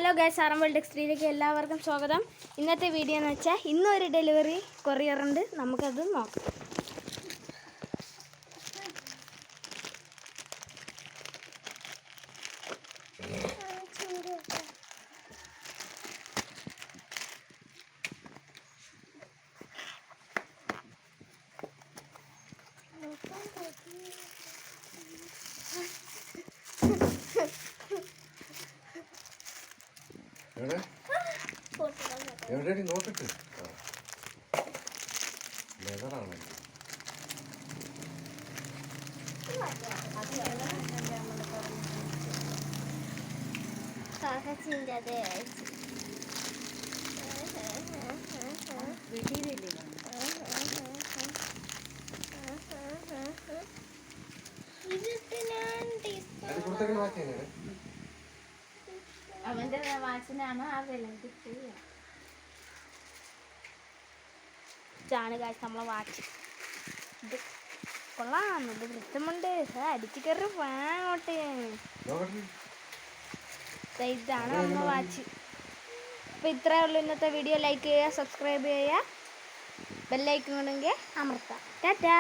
Hello guys, R M world എക്സ്ട്രീയിലേക്ക് എല്ലാവർക്കും സ്വാഗതം. ഇന്നത്തെ വീഡിയോ എന്ന് വെച്ചാൽ ഇന്നൊരു ഡെലിവറി കൊറിയറുണ്ട്, നമുക്കത് നോക്കാം. എവിടെയാണ് നോക്കട്ടെ. ലെതറാണ്. അവന്റെ വാച്ചിനാണ് ആ വില കിട്ടിയ ഇതാണ് കാശ് നമ്മളെ വാച്ച്. ഇത് കൊള്ളാം, ഇത് വൃത്തമുണ്ട്, അടിച്ചു കയറി അങ്ങോട്ട്. ഇതാണ് നമ്മളെ വാച്ച്. അപ്പോൾ ഇത്രയേ ഉള്ളൂ ഇന്നത്തെ വീഡിയോ. ലൈക്ക് ചെയ്യുക, സബ്സ്ക്രൈബ് ചെയ്യുക, ബെല്ലൈക്കൺ ഉണ്ടെങ്കിൽ അമർത്താം. ടാറ്റാ.